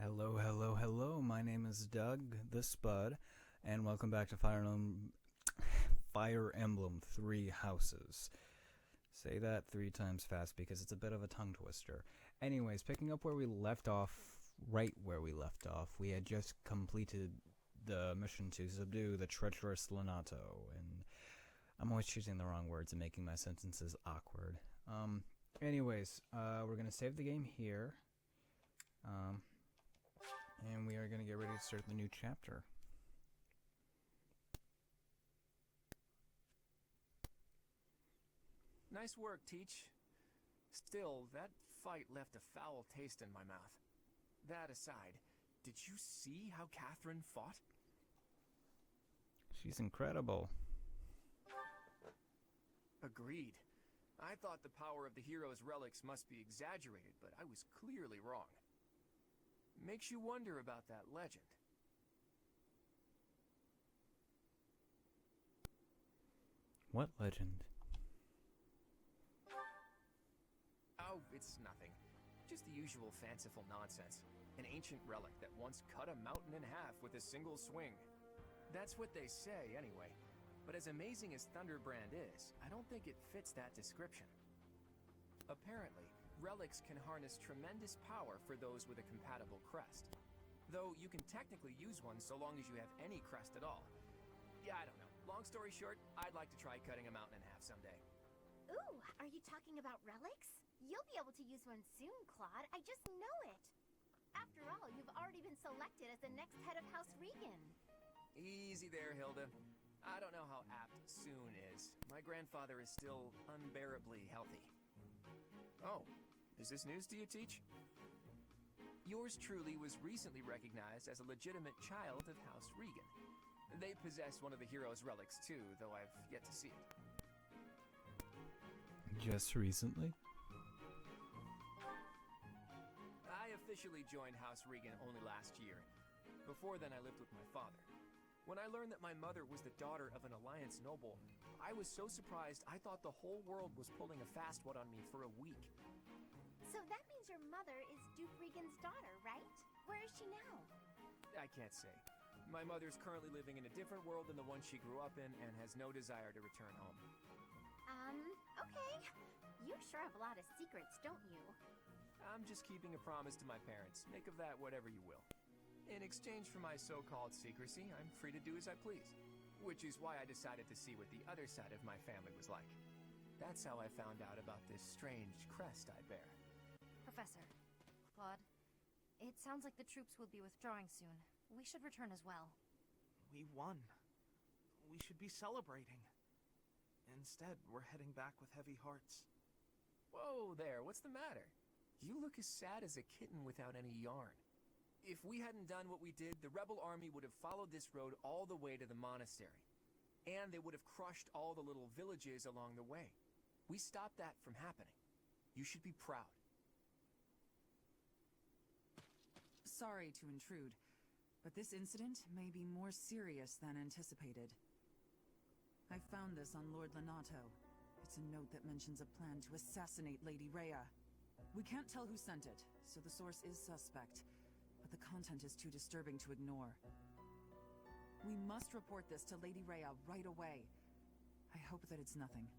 Hello, hello, hello. My name is Doug, the Spud, and welcome back to Fire Emblem 3 Houses. Say that 3 times fast because it's a bit of a tongue twister. Anyways, picking up where we left off, we had just completed the mission to subdue the treacherous Lenato, and I'm always choosing the wrong words and making my sentences awkward. Anyways, we're going to save the game here. And we are going to get ready to start the new chapter. Nice work, Teach. Still, that fight left a foul taste in my mouth. That aside, did you see how Catherine fought? She's incredible. Agreed. I thought the power of the hero's relics must be exaggerated, but I was clearly wrong. Makes you wonder about that legend. What legend? Oh, it's nothing. Just the usual fanciful nonsense. An ancient relic that once cut a mountain in half with a single swing. That's what they say, anyway. But as amazing as Thunderbrand is, I don't think it fits that description. Apparently, relics can harness tremendous power for those with a compatible crest. Though you can technically use one so long as you have any crest at all. Yeah, I don't know. Long story short, I'd like to try cutting a mountain in half someday. Ooh, are you talking about relics? You'll be able to use one soon, Claude. I just know it. After all, you've already been selected as the next head of House Regan. Easy there, Hilda. I don't know how apt soon is. My grandfather is still unbearably healthy. Oh, is this news to you, Teach? Yours truly was recently recognized as a legitimate child of House Regan. They possess one of the hero's relics too, though I've yet to see it. Just recently? I officially joined House Regan only last year. Before then, I lived with my father. When I learned that my mother was the daughter of an Alliance noble, I was so surprised I thought the whole world was pulling a fast one on me for a week. So that means your mother is Duke Regan's daughter, right? Where is she now? I can't say. My mother's currently living in a different world than the one she grew up in and has no desire to return home. Okay. You sure have a lot of secrets, don't you? I'm just keeping a promise to my parents. Make of that whatever you will. In exchange for my so-called secrecy, I'm free to do as I please. Which is why I decided to see what the other side of my family was like. That's how I found out about this strange crest I bear. Professor, Claude, it sounds like the troops will be withdrawing soon. We should return as well. We won. We should be celebrating. Instead, we're heading back with heavy hearts. Whoa there, what's the matter? You look as sad as a kitten without any yarn. If we hadn't done what we did, the rebel army would have followed this road all the way to the monastery. And they would have crushed all the little villages along the way. We stopped that from happening. You should be proud. Sorry to intrude, but this incident may be more serious than anticipated. I found this on Lord Lenato. It's a note that mentions a plan to assassinate Lady Rhea. We can't tell who sent it, so the source is suspect, but the content is too disturbing to ignore. We must report this to Lady Rhea right away. I hope that it's nothing.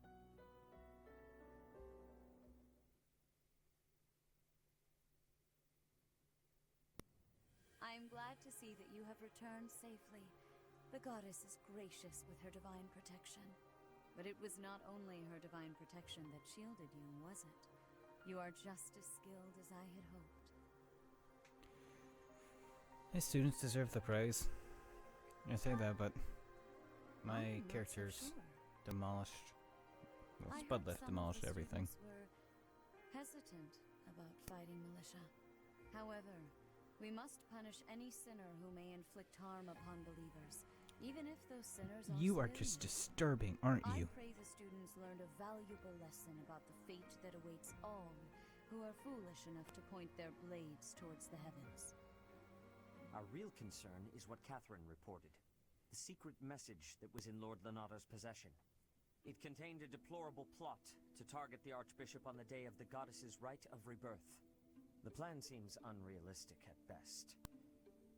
I am glad to see that you have returned safely. The goddess is gracious with her divine protection. But it was not only her divine protection that shielded you, was it? You are just as skilled as I had hoped. His students deserve the praise. I say that, but my characters demolished. Well, Spudlift demolished everything. Were hesitant about fighting militia. However, we must punish any sinner who may inflict harm upon believers, even if those sinners are You are just disturbing, aren't you? I pray the students learned a valuable lesson about the fate that awaits all who are foolish enough to point their blades towards the heavens. Our real concern is what Catherine reported. The secret message that was in Lord Lenato's possession. It contained a deplorable plot to target the Archbishop on the day of the goddess's rite of rebirth. The plan seems unrealistic at best.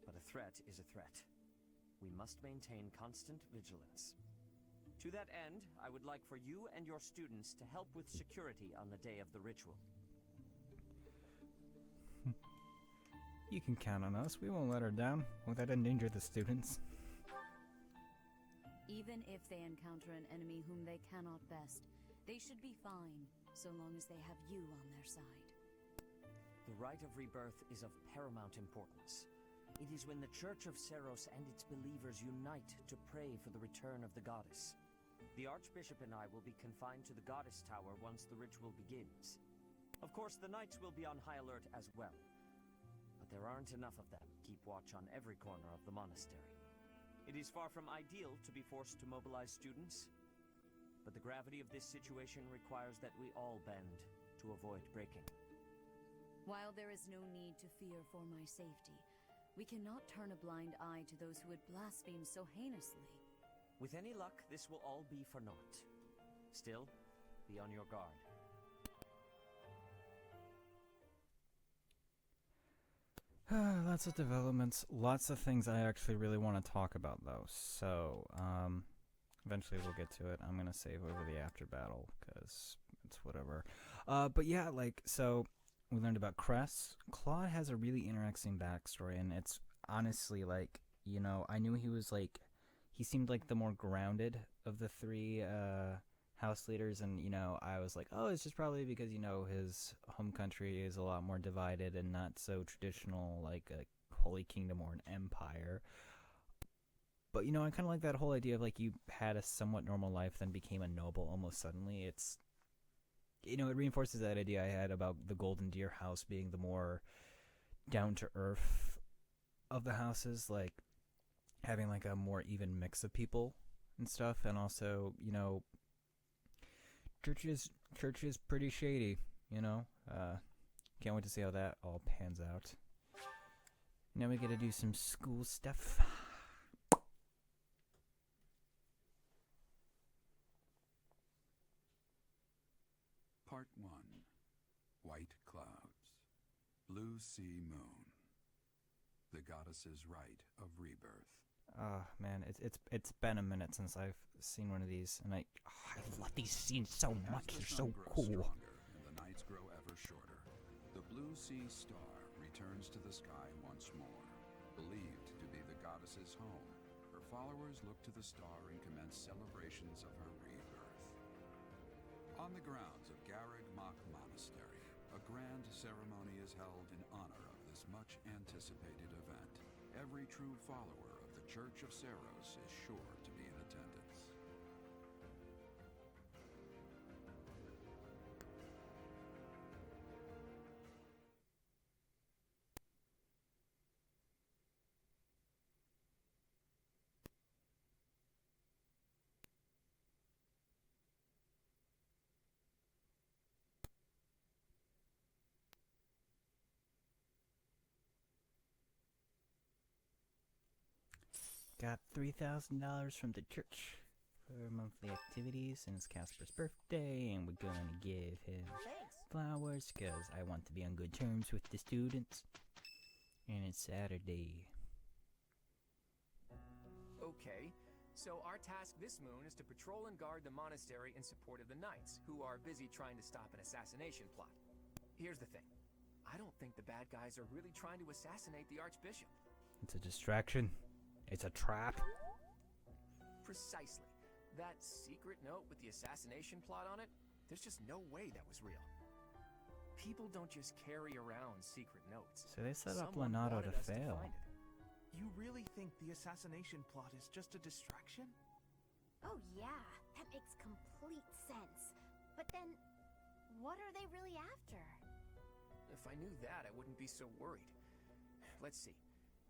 But a threat is a threat. We must maintain constant vigilance. To that end, I would like for you and your students to help with security on the day of the ritual. You can count on us. We won't let her down. Won't that endanger the students? Even if they encounter an enemy whom they cannot best, they should be fine, so long as they have you on their side. The rite of rebirth is of paramount importance. It is when the Church of Seros and its believers unite to pray for the return of the goddess. The Archbishop and I will be confined to the Goddess Tower once the ritual begins. Of course, the Knights will be on high alert as well. But there aren't enough of them to keep watch on every corner of the monastery. It is far from ideal to be forced to mobilize students, but the gravity of this situation requires that we all bend to avoid breaking. While there is no need to fear for my safety, we cannot turn a blind eye to those who would blaspheme so heinously. With any luck, this will all be for naught. Still, be on your guard. Lots of developments, lots of things I actually really want to talk about, though. So, eventually we'll get to it. I'm gonna save over the after battle because it's whatever. But yeah, like, so we learned about Cress. Claude has a really interesting backstory, and it's honestly like, you know, I knew he was like, he seemed like the more grounded of the three house leaders, and, you know, I was like, oh, it's just probably because, you know, his home country is a lot more divided and not so traditional like a holy kingdom or an empire. But, you know, I kind of like that whole idea of like you had a somewhat normal life then became a noble almost suddenly. It's, you know, it reinforces that idea I had about the Golden Deer house being the more down to earth of the houses, like having like a more even mix of people and stuff. And also, you know, church is pretty shady, you know. Can't wait to see how that all pans out. Now we gotta do some school stuff. Part 1. White Clouds. Blue Sea Moon. The Goddess's Rite of Rebirth. Man, it's been a minute since I've seen one of these, and I love these scenes so much. They're so cool. Stronger, and the nights grow ever shorter. The Blue Sea Star returns to the sky once more. Believed to be the goddess's home, her followers look to the star and commence celebrations of her rebirth. On the grounds of Garrig Mach Monastery, a grand ceremony is held in honor of this much-anticipated event. Every true follower of the Church of Seros is sure to be in attendance. Got $3,000 from the church for monthly activities, and it's Casper's birthday, and we're gonna give him flowers because I want to be on good terms with the students. And it's Saturday. Okay, so our task this moon is to patrol and guard the monastery in support of the Knights, who are busy trying to stop an assassination plot. Here's the thing. I don't think the bad guys are really trying to assassinate the Archbishop. It's a distraction. It's a trap. Precisely. That secret note with the assassination plot on it, there's just no way that was real. People don't just carry around secret notes. So they set up Someone Leonardo wanted to us fail. find it. You really think the assassination plot is just a distraction? Oh yeah, that makes complete sense. But then, what are they really after? If I knew that, I wouldn't be so worried. Let's see.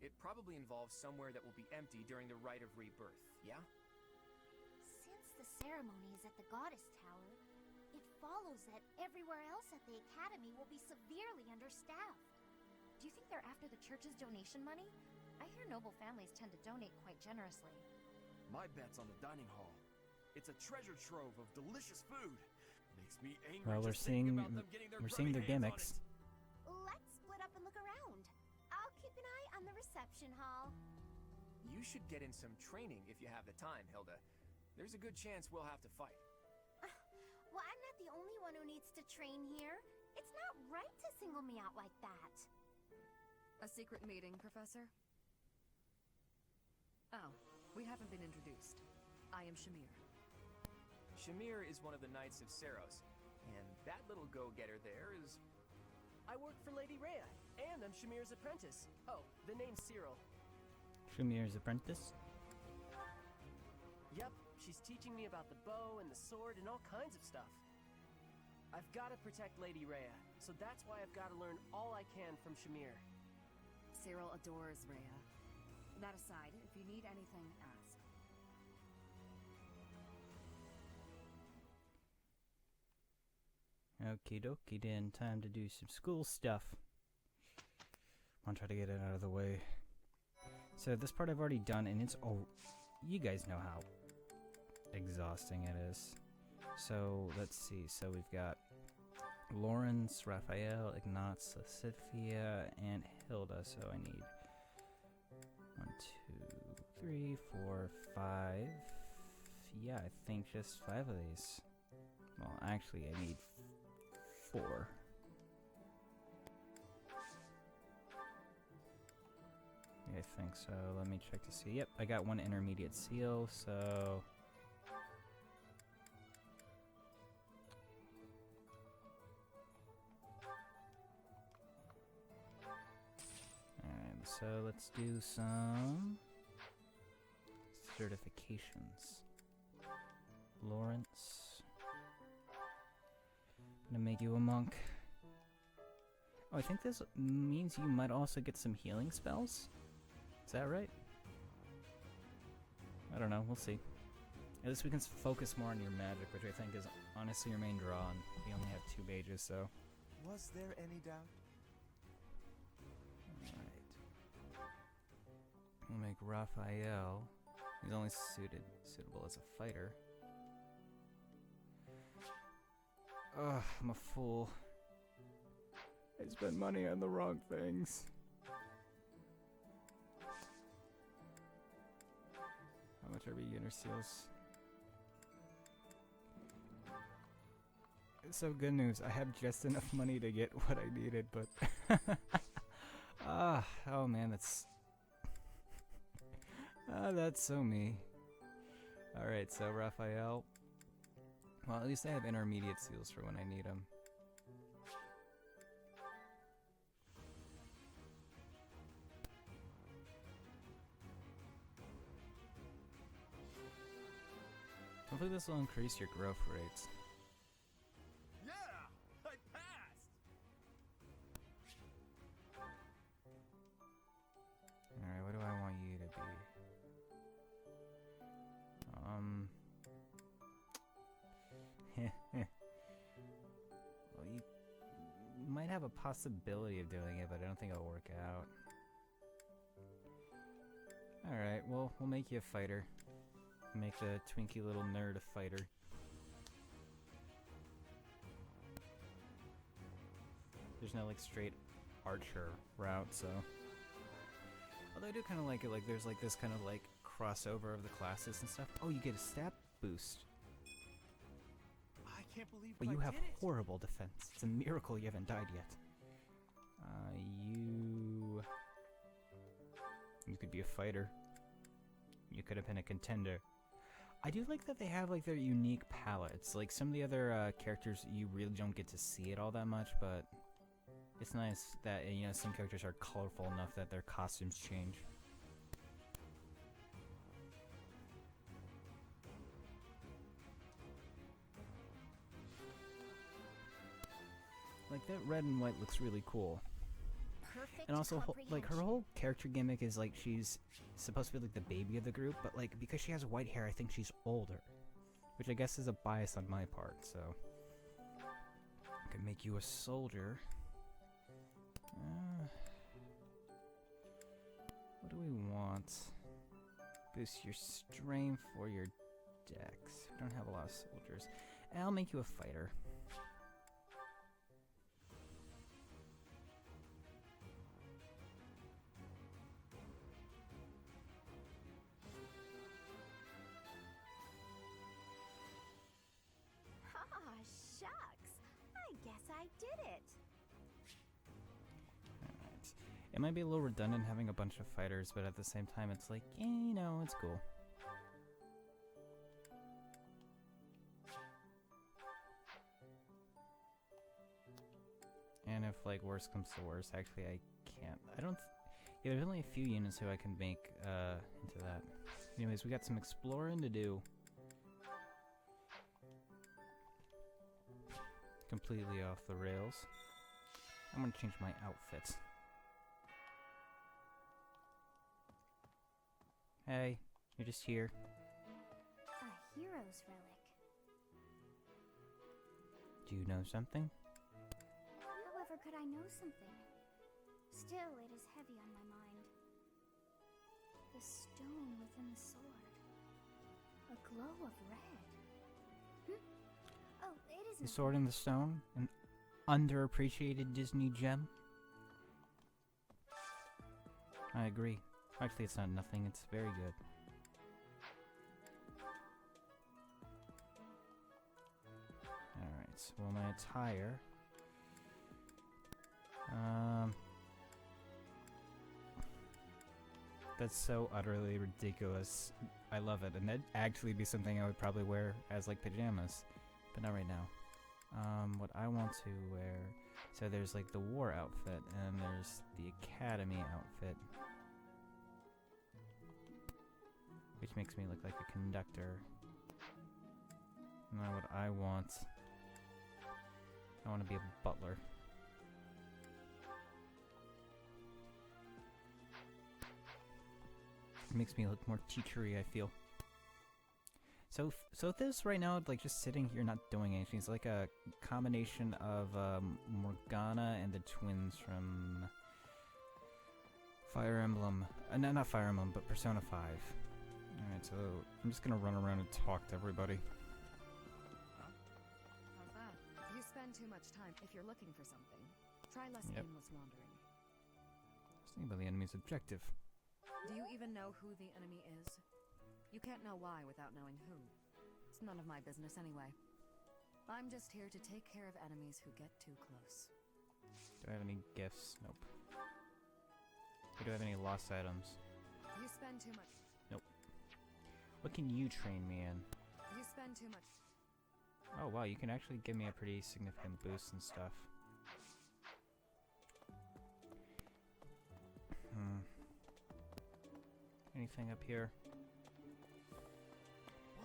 It probably involves somewhere that will be empty during the Rite of Rebirth, yeah? Since the ceremony is at the Goddess Tower, it follows that everywhere else at the Academy will be severely understaffed. Do you think they're after the church's donation money? I hear noble families tend to donate quite generously. My bet's on the dining hall. It's a treasure trove of delicious food. Makes me angry Well, we're just thinking seeing about them getting their their grubby hands on gimmicks. it. Let's split reception hall. You should get in some training if you have the time, Hilda. There's a good chance we'll have to fight. Well, I'm not the only one who needs to train here. It's not right to single me out like that. A secret meeting, Professor? Oh, we haven't been introduced. I am Shamir. Shamir is one of the Knights of Seros, and that little go-getter there is... I work for Lady Rhea, and I'm Shamir's apprentice. Oh, the name's Cyril. Shamir's apprentice? Yep, she's teaching me about the bow and the sword and all kinds of stuff. I've got to protect Lady Rhea, so that's why I've got to learn all I can from Shamir. Cyril adores Rhea. That aside, if you need anything, ask. Okie dokie then, time to do some school stuff. I'll try to get it out of the way. So this part I've already done, and it's you guys know how exhausting it is. So let's see. So we've got Lawrence, Raphael, Ignaz, Sophia, and Hilda. So I need 1, 2, 3, 4, 5. Yeah, I think just 5 of these. Well, actually, I need 4. I think so. Let me check to see. Yep, I got 1 intermediate seal, so... Alright, so let's do some... certifications. Lawrence. I'm gonna make you a monk. Oh, I think this means you might also get some healing spells? Is that right? I don't know, we'll see. At least we can focus more on your magic, which I think is honestly your main draw, and we only have 2 mages, so... Was there any doubt? Alright. We'll make Raphael. He's only suitable as a fighter. Ugh, I'm a fool. I spent money on the wrong things. How much are beginner seals? So good news, I have just enough money to get what I needed, but... oh man, that's... that's so me. Alright, so Raphael... Well, at least I have intermediate seals for when I need them. Hopefully this will increase your growth rates. Yeah! I passed! Alright, what do I want you to be? Well, you might have a possibility of doing it, but I don't think it'll work out. Alright, well, we'll make you a fighter. Make the twinky little nerd a fighter. There's no, like, straight archer route, so... Although I do kind of like it, like, there's, like, this kind of, like, crossover of the classes and stuff. Oh, you get a stat boost. I can't believe But I you have did it. horrible defense. It's a miracle you haven't died yet. You could be a fighter. You could have been a contender. I do like that they have, like, their unique palettes. Like, some of the other characters, you really don't get to see it all that much, but it's nice that, you know, some characters are colorful enough that their costumes change. Like, that red and white looks really cool. Perfect And also, like, her comprehension. whole character gimmick is, like, she's supposed to be, like, the baby of the group, but, like, because she has white hair, I think she's older. Which I guess is a bias on my part, so... I could make you a soldier. What do we want? Boost your strength or your dex. We don't have a lot of soldiers. And I'll make you a fighter. It might be a little redundant having a bunch of fighters, but at the same time it's like, yeah, you know, it's cool. And if, like, worst comes to worst, actually I can't. Yeah, there's only a few units who I can make into that. Anyways, we got some exploring to do. Completely off the rails. I'm gonna change my outfit. Hey, you're just here. A hero's relic. Do you know something? However, could I know something? Still, it is heavy on my mind. The stone within the sword. A glow of red. Oh, it is The Sword in the Stone? An underappreciated Disney gem? I agree. Actually, it's not nothing, it's very good. Alright, so my attire... That's so utterly ridiculous. I love it, and that'd actually be something I would probably wear as, like, pajamas. But not right now. What I want to wear... So there's, like, the war outfit, and there's the academy outfit. Which makes me look like a conductor. Now what I want to be a butler. It makes me look more teachery, I feel. So this right now, like just sitting here not doing anything, it's like a combination of Morgana and the twins from Fire Emblem. No, not Fire Emblem, but Persona 5. Alright, so I'm just gonna run around and talk to everybody. How's that? You spend too much time if you're looking for something. Try less aimless wandering. Just think about the enemy's objective. Do you even know who the enemy is? You can't know why without knowing who. It's none of my business anyway. I'm just here to take care of enemies who get too close. Do I have any gifts? Nope. Or do I have any lost items? You spend too much. Nope. What can you train me in? You spend too much. Oh wow, you can actually give me a pretty significant boost and stuff. Anything up here?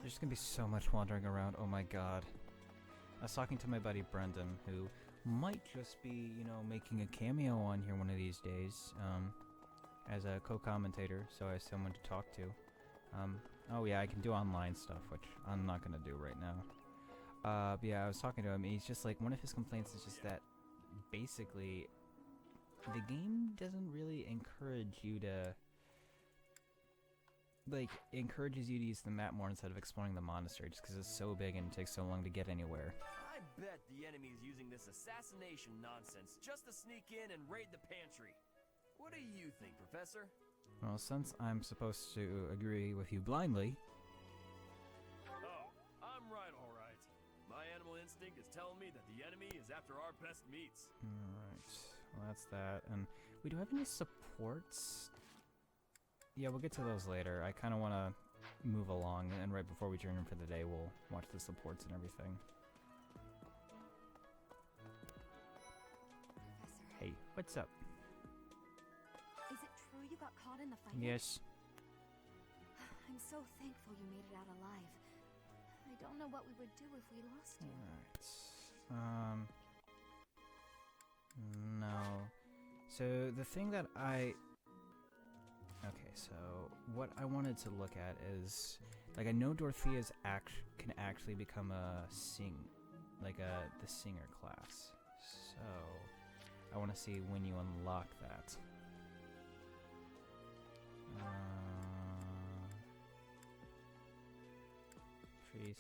There's gonna be so much wandering around, oh my god. I was talking to my buddy Brendan, who might just be, you know, making a cameo on here one of these days, as a co-commentator, so I have someone to talk to. Oh yeah, I can do online stuff, which I'm not gonna do right now. But yeah, I was talking to him, and he's just like, one of his complaints is just that, basically, the game doesn't really encourage you to... Like, it encourages you to use the map more instead of exploring the monastery, just because it's so big and it takes so long to get anywhere. I bet the enemy is using this assassination nonsense just to sneak in and raid the pantry. What do you think, Professor? Well, since I'm supposed to agree with you blindly... Oh, I'm right, alright. My animal instinct is telling me that the enemy is after our best meats. Alright, well that's that. And we do have any supports? Yeah, we'll get to those later. I kind of want to move along, and right before we turn in for the day, we'll watch the supports and everything. Professor. Hey, what's up? Is it true you got caught in the fight? Yes. I'm so thankful you made it out alive. I don't know what we would do if we lost you. Alright. No. So, the thing that Okay, so what I wanted to look at is, like, I know Dorothea's can actually become a the singer class. So I want to see when you unlock that. Priest.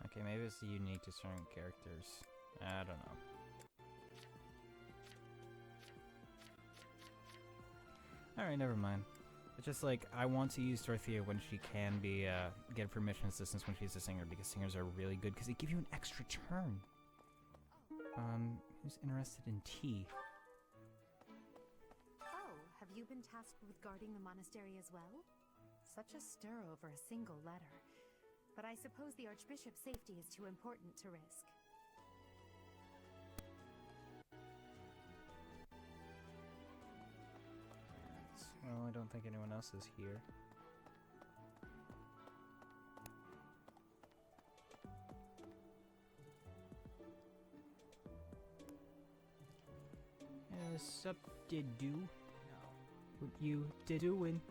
Okay, maybe it's unique to certain characters. I don't know. Alright, never mind. It's just like, I want to use Dorothea when she can be, get permission assistance when she's a singer, because singers are really good, because they give you an extra turn. Who's interested in tea? Oh, have you been tasked with guarding the monastery as well? Such a stir over a single letter. But I suppose the Archbishop's safety is too important to risk. Well, I don't think anyone else is here. Sup, did do? What you doing?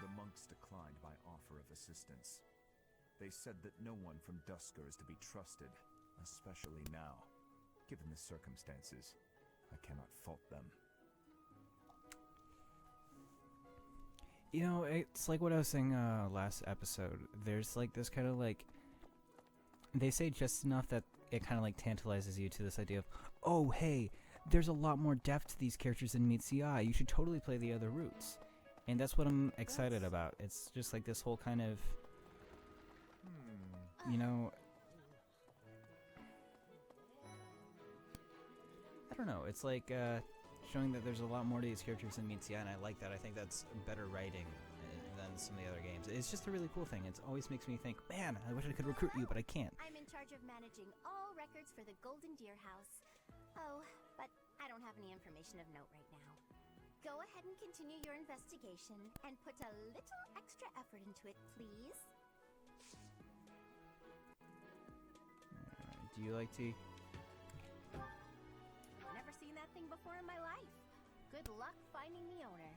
The monks declined my offer of assistance. They said that no one from Dusker is to be trusted, especially now. Given the circumstances, I cannot fault them. You know, it's like what I was saying last episode. There's like this kind of like, they say just enough that it kind of like tantalizes you to this idea of, oh hey, there's a lot more depth to these characters than meets the eye. You should totally play the other routes. And that's what I'm excited about. It's just like this whole kind of, you know, I don't know. It's like showing that there's a lot more to these characters than meets the eye, and I like that. I think that's better writing than some of the other games. It's just a really cool thing. It always makes me think, man, I wish I could recruit you, but I can't. I'm in charge of managing all records for the Golden Deer House. Oh, but I don't have any information of note right now. Go ahead and continue your investigation and put a little extra effort into it, please. Do you like tea? Never seen that thing before in my life. Good luck finding the owner.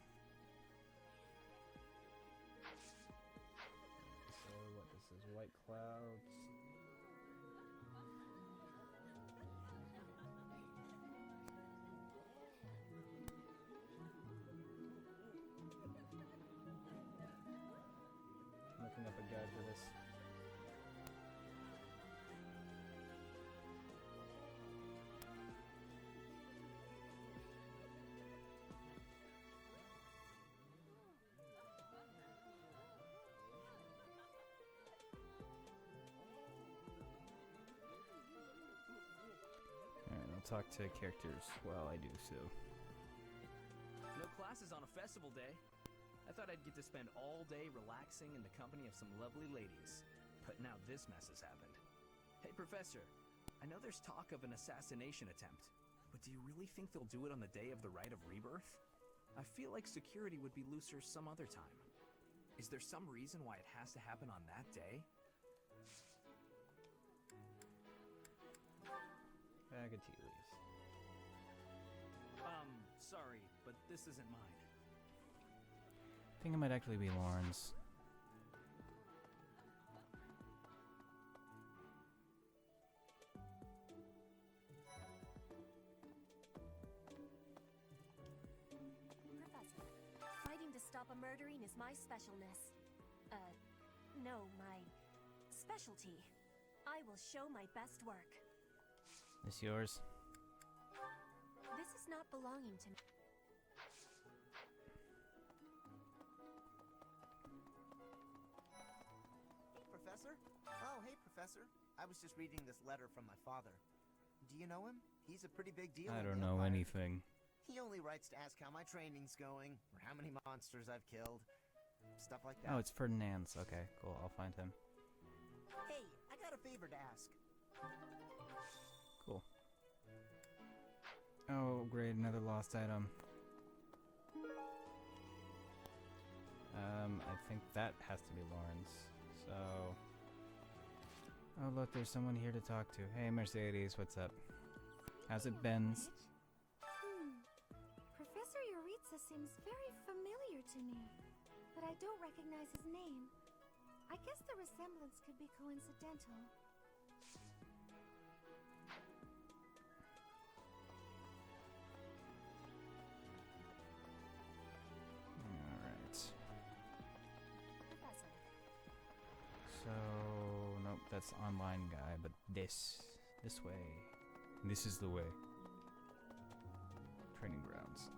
So what, this is White Clouds. Looking up a guide for this. Alright, I'll talk to characters while I do so. No classes on a festival day. I thought I'd get to spend all day relaxing in the company of some lovely ladies. But now this mess has happened. Hey, Professor. I know there's talk of an assassination attempt. But do you really think they'll do it on the day of the Rite of Rebirth? I feel like security would be looser some other time. Is there some reason why it has to happen on that day? Bag of tea leaves. Sorry, but this isn't mine. I think it might actually be Lauren's. Professor, fighting to stop a murdering is my specialness. No, my specialty. I will show my best work. This yours? This is not belonging to me. Professor? Oh, hey, Professor. I was just reading this letter from my father. Do you know him? He's a pretty big deal. I in don't the know Empire. anything. He only writes to ask how my training's going, or how many monsters I've killed. Stuff like that. Oh, it's Ferdinand's. Okay, cool. I'll find him. Hey, I got a favor to ask. Cool. Oh, great. Another lost item. I think that has to be Lauren's. So... Oh, look, there's someone here to talk to. Hey, Mercedes, what's up? How's it been? Professor Yuritsa seems very familiar to me, but I don't recognize his name. I guess the resemblance could be coincidental. Alright. Professor. So, nope, that's online guy, but this way. This is the way. Training grounds.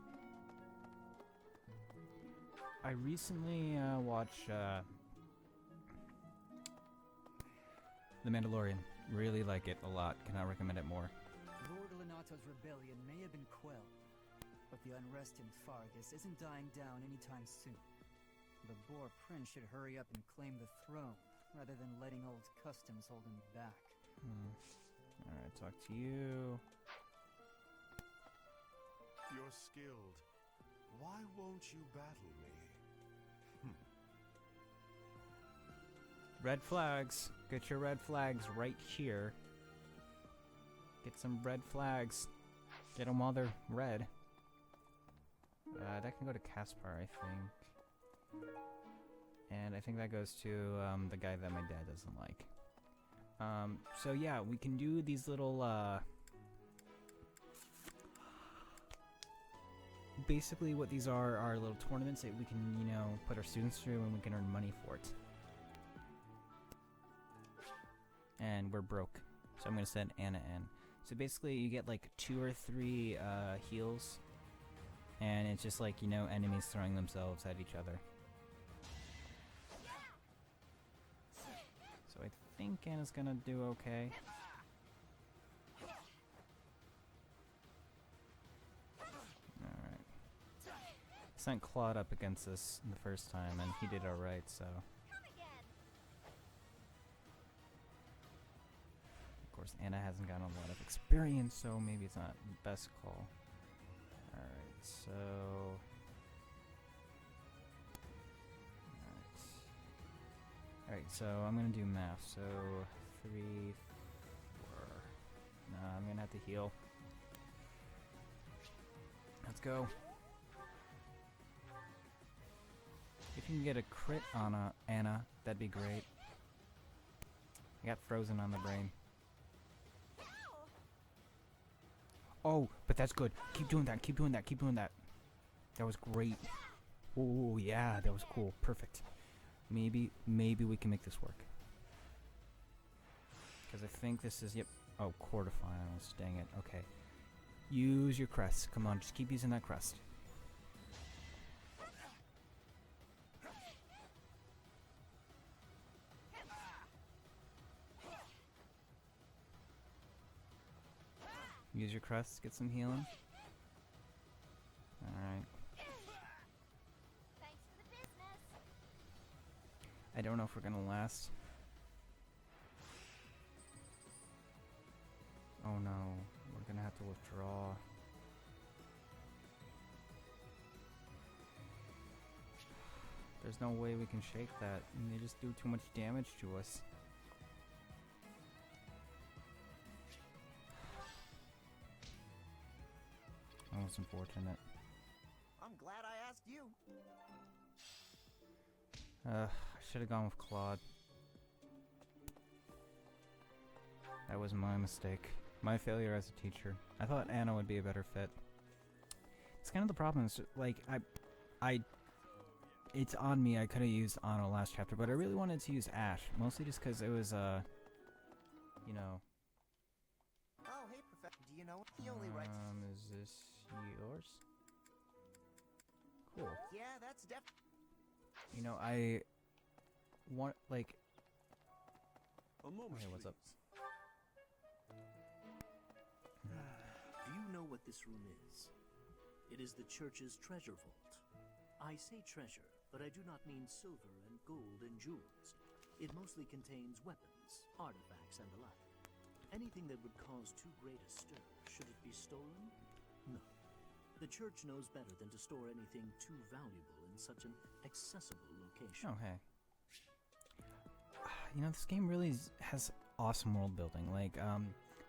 I recently watched The Mandalorian. Really like it a lot. Cannot recommend it more. Lord Lenato's rebellion may have been quelled, but the unrest in Fargus isn't dying down anytime soon. The Boar Prince should hurry up and claim the throne, rather than letting old customs hold him back. Alright, talk to you. You're skilled. Why won't you battle me? Red flags. Get your red flags right here. Get some red flags. Get them while they're red. That can go to Caspar, I think. And I think that goes to the guy that my dad doesn't like. So yeah, we can do these little basically what these are little tournaments that we can, you know, put our students through and we can earn money for it. And we're broke, so I'm gonna send Anna in. So basically you get like 2 or 3 heals, and it's just like, you know, enemies throwing themselves at each other. So I think Anna's gonna do okay. Alright. Sent Claude up against this the first time, and he did alright, so... Of course, Anna hasn't gotten a lot of experience, so maybe it's not the best call. Alright, so... Alright, so I'm gonna do math. So 3, 4. Nah, I'm gonna have to heal. Let's go. If you can get a crit on Anna, that'd be great. I got frozen on the brain. Oh, but that's good. Keep doing that, keep doing that, keep doing that. That was great. Oh, yeah, that was cool. Perfect. Maybe we can make this work. Because I think this is, yep. Oh, quarterfinals. Dang it. Okay. Use your crest. Come on, just keep using that crest. Use your crest, get some healing. Alright. I don't know if we're gonna last. Oh no, we're gonna have to withdraw. There's no way we can shake that, and they just do too much damage to us. That was unfortunate. I'm glad I asked you. I should have gone with Claude. That was my mistake. My failure as a teacher. I thought Anna would be a better fit. It's kind of the problem. Is like it's on me. I could have used Anna last chapter, but I really wanted to use Ash, mostly just because it was you know. Oh, hey, Professor. Do you know he only writes? Is this yours? Cool. Yeah, that's You know, I want, like... A moment, hey, what's up? Do you know what this room is? It is the church's treasure vault. I say treasure, but I do not mean silver and gold and jewels. It mostly contains weapons, artifacts, and the like. Anything that would cause too great a stir, should it be stolen? No. The church knows better than to store anything too valuable in such an accessible location. Oh, hey. You know, this game really has awesome world building. Like,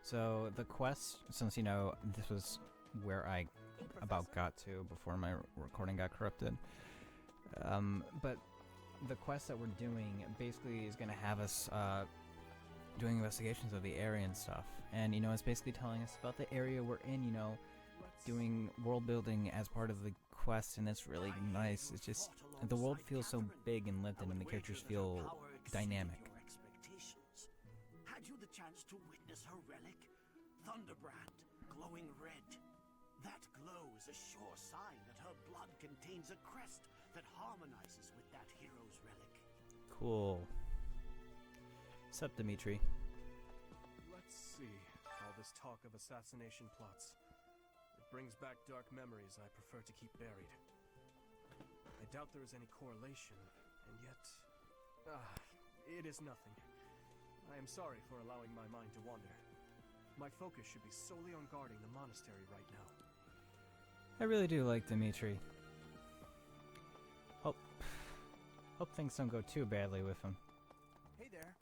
so the quest, since, you know, this was where I about got to before my recording got corrupted. But the quest that we're doing basically is going to have us doing investigations of the area and stuff. And, you know, it's basically telling us about the area we're in, you know, doing world building as part of the quest, and it's really nice. It's just, the world feels so big and lived in, and the characters feel dynamic. Had you the chance to witness her relic? Thunderbrand, glowing red. That glow is a sure sign that her blood contains a crest that harmonizes with that hero's relic. Cool. Sup, Dimitri? Let's see. All this talk of assassination plots. It brings back dark memories I prefer to keep buried. I doubt there is any correlation, and yet... it is nothing. I am sorry for allowing my mind to wander. My focus should be solely on guarding the monastery right now. I really do like Dimitri. Hope things don't go too badly with him. Hey there.